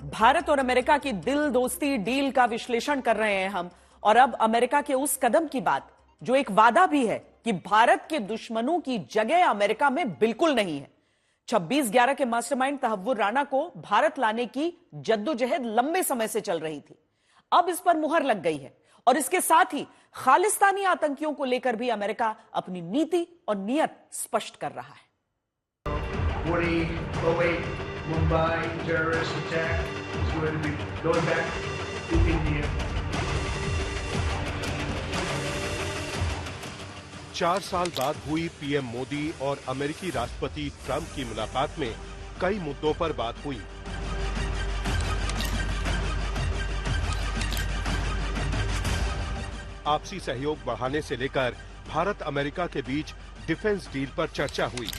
भारत और अमेरिका की दिल दोस्ती डील का विश्लेषण कर रहे हैं हम। और अब अमेरिका के उस कदम की बात जो एक वादा भी है कि भारत के दुश्मनों की जगह अमेरिका में बिल्कुल नहीं है। 26/11 के मास्टरमाइंड तहव्वुर राणा को भारत लाने की जद्दोजहद लंबे समय से चल रही थी। अब इस पर मुहर लग गई है और इसके साथ ही खालिस्तानी आतंकियों को लेकर भी अमेरिका अपनी नीति और नियत स्पष्ट कर रहा है। Mumbai terrorist attack is going to be going back to India. 4 साल बाद हुई पीएम मोदी और अमेरिकी राष्ट्रपति ट्रंप की मुलाकात में कई मुद्दों पर बात हुई। आपसी सहयोग बढ़ाने से लेकर भारत अमेरिका के बीच डिफेंस डील पर चर्चा हुई।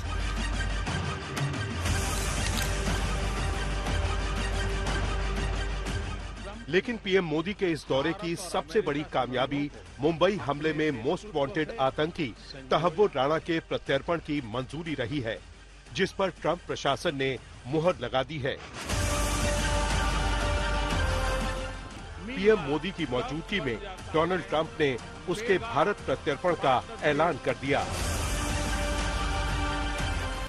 लेकिन पीएम मोदी के इस दौरे की सबसे बड़ी कामयाबी मुंबई हमले में मोस्ट वांटेड आतंकी तहव्वुर राणा के प्रत्यर्पण की मंजूरी रही है, जिस पर ट्रंप प्रशासन ने मुहर लगा दी है। पीएम मोदी की मौजूदगी में डोनाल्ड ट्रंप ने उसके भारत प्रत्यर्पण का ऐलान कर दिया।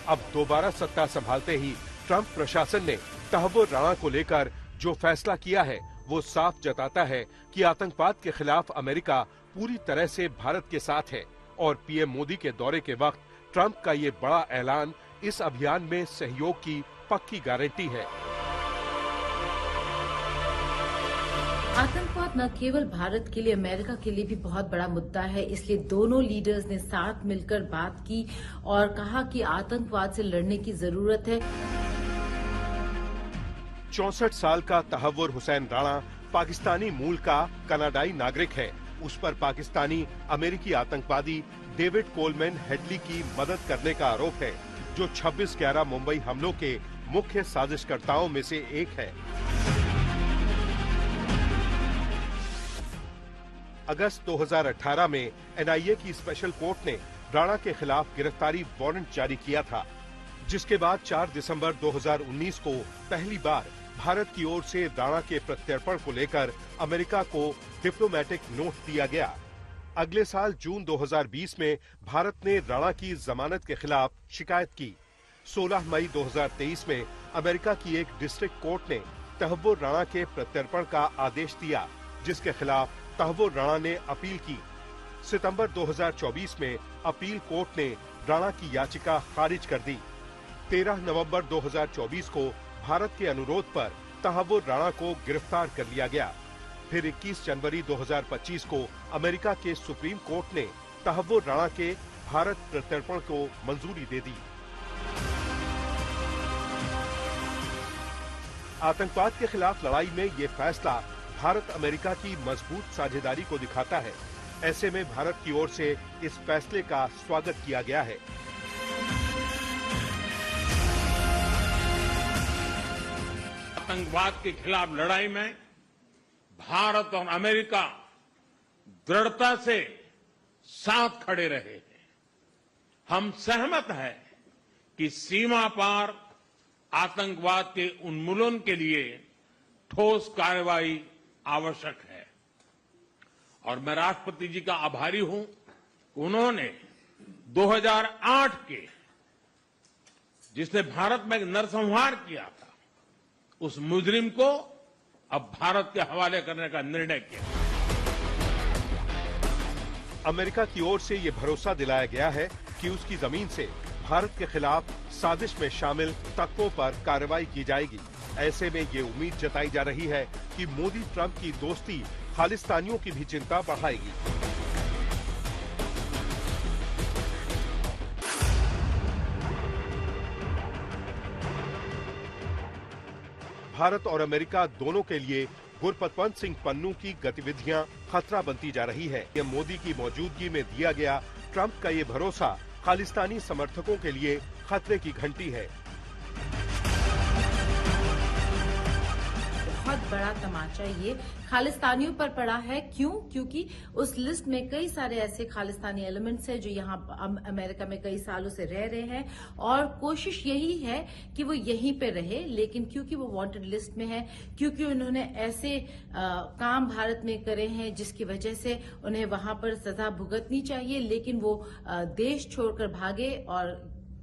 अब दोबारा सत्ता संभालते ही ट्रंप प्रशासन ने तहव्वुर राणा को लेकर जो फैसला किया है वो साफ जताता है कि आतंकवाद के खिलाफ अमेरिका पूरी तरह से भारत के साथ है और पीएम मोदी के दौरे के वक्त ट्रंप का ये बड़ा ऐलान इस अभियान में सहयोग की पक्की गारंटी है। आतंकवाद न केवल भारत के लिए अमेरिका के लिए भी बहुत बड़ा मुद्दा है, इसलिए दोनों लीडर्स ने साथ मिलकर बात की और कहा कि आतंकवाद से लड़ने की जरूरत है। 64 साल का तहव्वुर हुसैन राणा पाकिस्तानी मूल का कनाडाई नागरिक है। उस पर पाकिस्तानी अमेरिकी आतंकवादी डेविड कोलमैन हेडली की मदद करने का आरोप है, जो 26/11 मुंबई हमलों के मुख्य साजिशकर्ताओं में से एक है। अगस्त 2018 में एनआईए की स्पेशल कोर्ट ने राणा के खिलाफ गिरफ्तारी वारंट जारी किया था, जिसके बाद 4 दिसंबर 2019 को पहली बार भारत की ओर से राणा के प्रत्यर्पण को लेकर अमेरिका को डिप्लोमेटिक नोट दिया गया। अगले साल जून 2020 में भारत ने राणा की जमानत के खिलाफ शिकायत की। 16 मई 2023 में अमेरिका की एक डिस्ट्रिक्ट कोर्ट ने तहव्वुर राणा के प्रत्यर्पण का आदेश दिया, जिसके खिलाफ तहव्वुर राणा ने अपील की। सितंबर 2024 में अपील कोर्ट ने राणा की याचिका खारिज कर दी। 13 नवंबर 2024 को भारत के अनुरोध पर तहव्वुर राणा को गिरफ्तार कर लिया गया। फिर 21 जनवरी 2025 को अमेरिका के सुप्रीम कोर्ट ने तहव्वुर राणा के भारत प्रत्यर्पण को मंजूरी दे दी। आतंकवाद के खिलाफ लड़ाई में ये फैसला भारत अमेरिका की मजबूत साझेदारी को दिखाता है। ऐसे में भारत की ओर से इस फैसले का स्वागत किया गया है। आतंकवाद के खिलाफ लड़ाई में भारत और अमेरिका दृढ़ता से साथ खड़े रहे हैं। हम सहमत हैं कि सीमा पार आतंकवाद के उन्मूलन के लिए ठोस कार्रवाई आवश्यक है और मैं राष्ट्रपति जी का आभारी हूं। उन्होंने 2008 के जिसने भारत में नरसंहार किया था, उस मुजरिम को अब भारत के हवाले करने का निर्णय किया। अमेरिका की ओर से ये भरोसा दिलाया गया है कि उसकी जमीन से भारत के खिलाफ साजिश में शामिल तत्वों पर कार्रवाई की जाएगी। ऐसे में ये उम्मीद जताई जा रही है कि मोदी ट्रंप की दोस्ती खालिस्तानियों की भी चिंता बढ़ाएगी। भारत और अमेरिका दोनों के लिए गुरपतवंत सिंह पन्नू की गतिविधियां खतरा बनती जा रही है। पीएम मोदी की मौजूदगी में दिया गया ट्रंप का ये भरोसा खालिस्तानी समर्थकों के लिए खतरे की घंटी है। बहुत बहुत बड़ा तमाचा ये खालिस्तानियों पर पड़ा है। क्यों? क्योंकि उस लिस्ट में कई सारे ऐसे खालिस्तानी एलिमेंट्स हैं जो यहाँ अमेरिका में कई सालों से रह रहे हैं और कोशिश यही है कि वो यहीं पे रहे, लेकिन क्योंकि वो वांटेड लिस्ट में है, क्योंकि उन्होंने ऐसे काम भारत में करे हैं जिसकी वजह से उन्हें वहां पर सजा भुगतनी चाहिए, लेकिन वो देश छोड़कर भागे और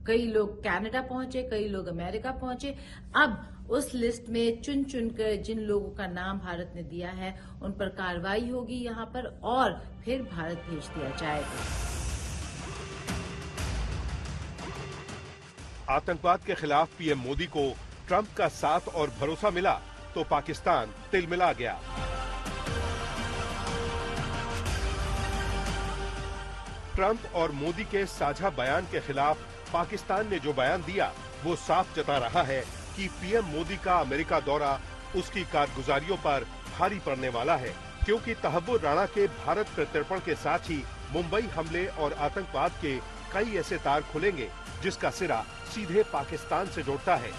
कई लोग कनाडा पहुंचे, कई लोग अमेरिका पहुंचे। अब उस लिस्ट में चुन चुनकर जिन लोगों का नाम भारत ने दिया है उन पर कार्रवाई होगी यहाँ पर और फिर भारत भेज दिया जाएगा। आतंकवाद के खिलाफ पीएम मोदी को ट्रंप का साथ और भरोसा मिला तो पाकिस्तान तिलमिला गया। ट्रंप और मोदी के साझा बयान के खिलाफ पाकिस्तान ने जो बयान दिया वो साफ जता रहा है कि पीएम मोदी का अमेरिका दौरा उसकी कारगुजारियों पर भारी पड़ने वाला है, क्योंकि तहव्वुर राणा के भारत प्रत्यर्पण के साथ ही मुंबई हमले और आतंकवाद के कई ऐसे तार खुलेंगे जिसका सिरा सीधे पाकिस्तान से जुड़ता है।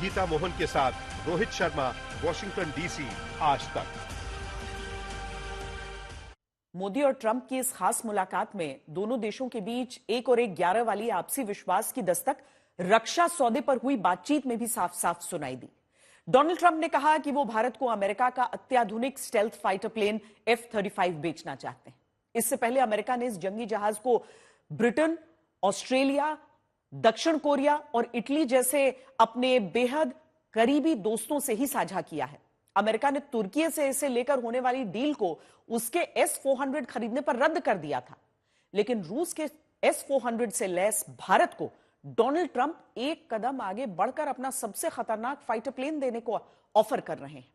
गीता मोहन के साथ रोहित शर्मा, वॉशिंगटन डीसी, आज तक। मोदी और ट्रंप की इस खास मुलाकात में दोनों देशों के बीच 1 और 11 वाली आपसी विश्वास की दस्तक रक्षा सौदे पर हुई बातचीत में भी साफ साफ सुनाई दी। डोनाल्ड ट्रंप ने कहा कि वो भारत को अमेरिका का अत्याधुनिक स्टेल्थ फाइटर प्लेन F-35 बेचना चाहते हैं। इससे पहले अमेरिका ने इस जंगी जहाज को ब्रिटेन, ऑस्ट्रेलिया, दक्षिण कोरिया और इटली जैसे अपने बेहद करीबी दोस्तों से ही साझा किया है। अमेरिका ने तुर्की से इसे लेकर होने वाली डील को उसके S-400 खरीदने पर रद्द कर दिया था, लेकिन रूस के S-400 से लैस भारत को डोनाल्ड ट्रंप एक कदम आगे बढ़कर अपना सबसे खतरनाक फाइटर प्लेन देने को ऑफर कर रहे हैं।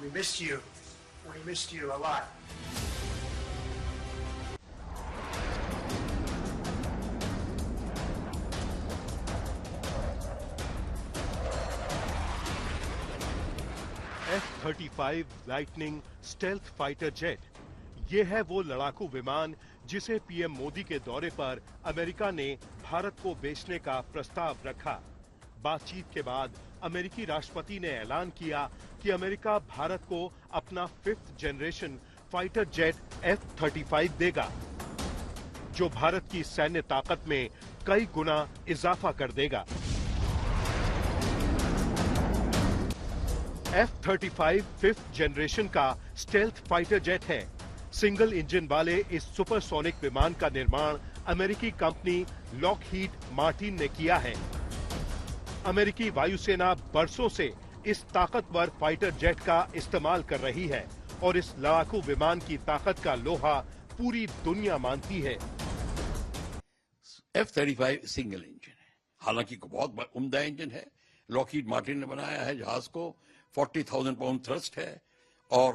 We missed you. We missed you a lot. F-35 lightning stealth fighter jet, ये है वो लड़ाकू विमान जिसे पीएम मोदी के दौरे पर अमेरिका ने भारत को बेचने का प्रस्ताव रखा। बातचीत के बाद अमेरिकी राष्ट्रपति ने ऐलान किया कि अमेरिका भारत को अपना 5th generation fighter jet F-35 देगा, जो भारत की सैन्य ताकत में कई गुना इजाफा कर देगा। F-35 5th जनरेशन का स्टेल्थ फाइटर जेट है। सिंगल इंजन वाले इस सुपरसोनिक विमान का निर्माण अमेरिकी कंपनी लॉकहीड मार्टिन ने किया है। अमेरिकी वायुसेना बरसों से इस ताकतवर फाइटर जेट का इस्तेमाल कर रही है और इस लड़ाकू विमान की ताकत का लोहा पूरी दुनिया मानती है। F-35 सिंगल इंजन है, हालांकि बहुत उम्दा इंजन है। लॉकहीड मार्टिन ने बनाया है जहाज को, 40,000 पाउंड थ्रस्ट है और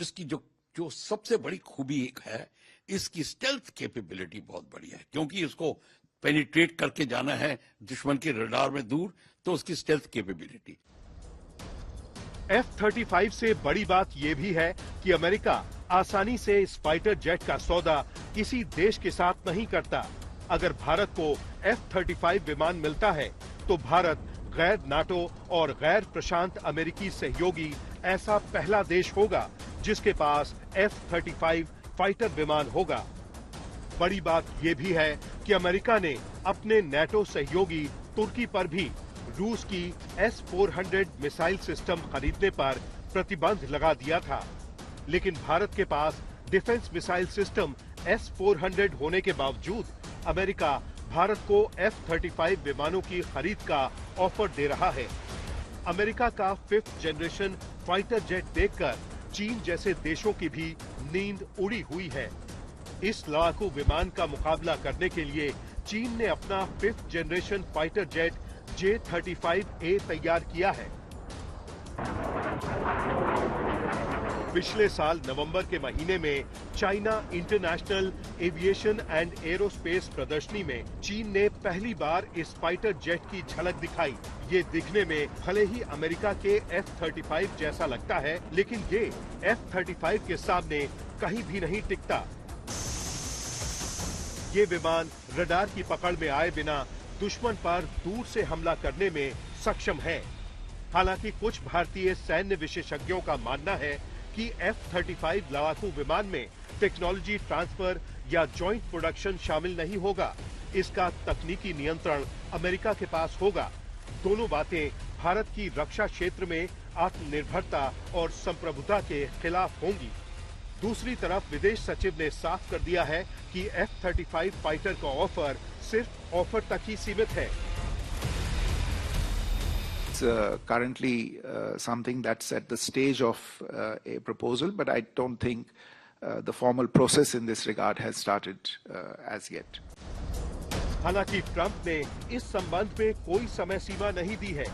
इसकी जो सबसे बड़ी खूबी एक है, इसकी स्टेल्थ कैपेबिलिटी बहुत बढ़िया है, क्योंकि इसको पेनिट्रेट करके जाना है दुश्मन के रडार में दूर, तो उसकी स्टेल्थ कैपेबिलिटी। F-35 से बड़ी बात यह भी है कि अमेरिका आसानी से इस फाइटर जेट का सौदा किसी देश के साथ नहीं करता। अगर भारत को F-35 विमान मिलता है तो भारत गैर नाटो और गैर प्रशांत अमेरिकी सहयोगी ऐसा पहला देश होगा जिसके पास F-35 फाइटर विमान होगा। बड़ी बात यह भी है कि अमेरिका ने अपने नाटो सहयोगी तुर्की पर भी रूस की S-400 मिसाइल सिस्टम खरीदने पर प्रतिबंध लगा दिया था, लेकिन भारत के पास डिफेंस मिसाइल सिस्टम S-400 होने के बावजूद अमेरिका भारत को F-35 विमानों की खरीद का ऑफर दे रहा है। अमेरिका का 5th जनरेशन फाइटर जेट देखकर चीन जैसे देशों की भी नींद उड़ी हुई है। इस लड़ाकू विमान का मुकाबला करने के लिए चीन ने अपना 5th generation fighter jet J-35A तैयार किया है। पिछले साल नवंबर के महीने में China international aviation and aerospace प्रदर्शनी में चीन ने पहली बार इस फाइटर जेट की झलक दिखाई। ये दिखने में भले ही अमेरिका के F-35 जैसा लगता है, लेकिन ये F-35 के सामने कहीं भी नहीं टिकता। ये विमान रडार की पकड़ में आए बिना दुश्मन पर दूर से हमला करने में सक्षम है। हालांकि कुछ भारतीय सैन्य विशेषज्ञों का मानना है कि F-35 लड़ाकू विमान में टेक्नोलॉजी ट्रांसफर या जॉइंट प्रोडक्शन शामिल नहीं होगा। इसका तकनीकी नियंत्रण अमेरिका के पास होगा। दोनों बातें भारत की रक्षा क्षेत्र में आत्मनिर्भरता और संप्रभुता के खिलाफ होंगी। दूसरी तरफ विदेश सचिव ने साफ कर दिया है कि F-35 फाइटर का ऑफर सिर्फ ऑफर तक ही सीमित है। It's currently something that's at the stage of a proposal, but I don't think the formal process in this regard has started as yet. हालांकि ट्रंप ने इस संबंध में कोई समय सीमा नहीं दी है।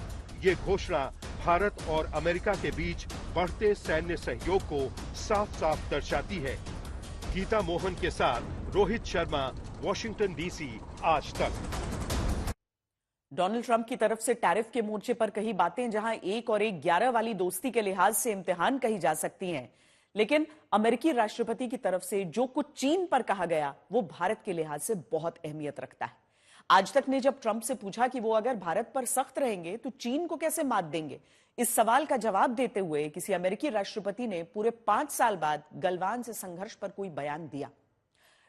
ये घोषणा भारत और अमेरिका के बीच बढ़ते सैन्य सहयोग को साफ-साफ दर्शाती है। गीता मोहन के साथ रोहित शर्मा, वॉशिंगटन डीसी, आज तक। डोनाल्ड ट्रंप की तरफ से टैरिफ के मोर्चे पर कही बातें जहां 1 और 11 वाली दोस्ती के लिहाज से इम्तिहान कही जा सकती हैं, लेकिन अमेरिकी राष्ट्रपति की तरफ से जो कुछ चीन पर कहा गया वो भारत के लिहाज से बहुत अहमियत रखता है। आज तक ने जब ट्रंप से पूछा कि वो अगर भारत पर सख्त रहेंगे तो चीन को कैसे मात देंगे, इस सवाल का जवाब देते हुए किसी अमेरिकी राष्ट्रपति ने पूरे 5 साल बाद गलवान से संघर्ष पर कोई बयान दिया।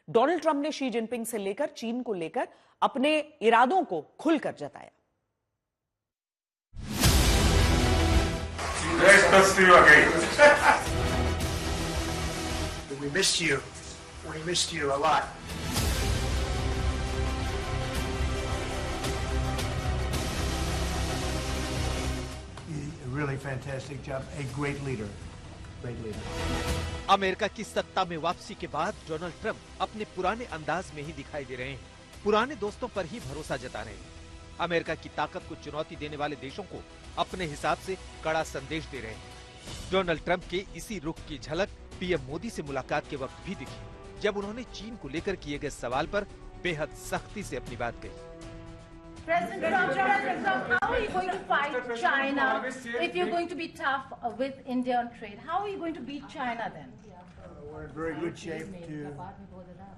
डोनाल्ड ट्रंप ने शी जिनपिंग से लेकर चीन को लेकर अपने इरादों को खुलकर जताया। We missed you. We missed you a lot. A really fantastic job. A great leader. Great leader. America की सत्ता में वापसी के बाद डोनाल्ड ट्रंप अपने पुराने अंदाज में ही दिखाई दे रहे हैं। पुराने दोस्तों पर ही भरोसा जता रहे हैं। अमेरिका की ताकत को चुनौती देने वाले देशों को अपने हिसाब से कड़ा संदेश दे रहे हैं। डोनाल्ड ट्रंप के इसी रुख की झलक पीएम मोदी से मुलाकात के वक्त भी दिखी, जब उन्होंने चीन को लेकर किए गए सवाल पर बेहद सख्ती से अपनी बात कही। President Trump, how are you going to fight China if you're going to be tough with India on trade? How are you going to beat China then? We're in very good shape to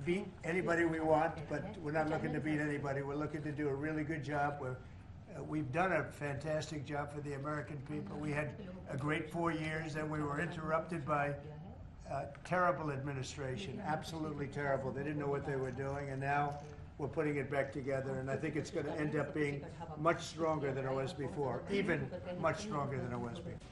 beat anybody we want, but we're not looking to beat anybody. We're looking to do a really good job. We've done a fantastic job for the American people. We had a great 4 years, and we were interrupted by terrible administration, absolutely terrible. They didn't know what they were doing, and now we're putting it back together, and I think it's going to end up being much stronger than it was before, even much stronger than it was before.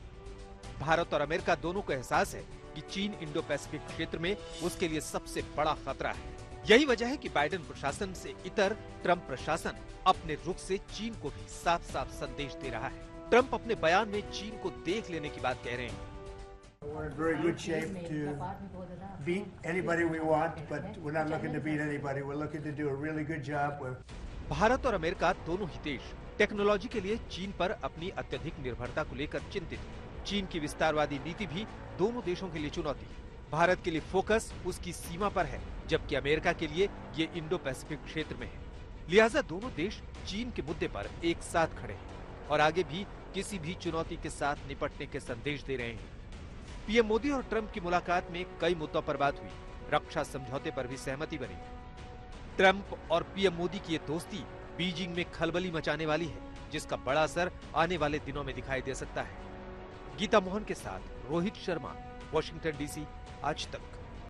Bharat और America दोनों को एहसास है कि चीन Indo Pacific क्षेत्र में उसके लिए सबसे बड़ा खतरा है। यही वजह है कि बाइडेन प्रशासन से इतर ट्रंप प्रशासन अपने रुख से चीन को भी साफ साफ संदेश दे रहा है। ट्रंप अपने बयान में चीन को देख लेने की बात कह रहे हैं। We're in very good shape to beat anybody we want, but we're not looking to beat anybody. We're looking to do a really good job. Bharat और अमेरिका दोनों ही देश टेक्नोलॉजी के लिए चीन पर अपनी अत्यधिक निर्भरता को लेकर चिंतित हैं। चीन की विस्तारवादी नीति भी दोनों देशों के लिए चुनौती है। भारत के लिए फोकस उसकी सीमा पर है, जबकि अमेरिका के लिए ये इंडो पैसिफिक क्षेत्र में है। लिहाजा दोनों देश चीन के मुद्दे पर एक साथ खड़े हैं और आगे भी किसी भी चुनौती के साथ निपटने के संदेश दे रहे हैं। पीएम मोदी और ट्रंप की मुलाकात में कई मुद्दों पर बात हुई, रक्षा समझौते पर भी सहमति बनी। ट्रंप और पीएम मोदी की ये दोस्ती बीजिंग में खलबली मचाने वाली है, जिसका बड़ा असर आने वाले दिनों में दिखाई दे सकता है। गीता मोहन के साथ रोहित शर्मा, वॉशिंगटन डीसी, आज तक।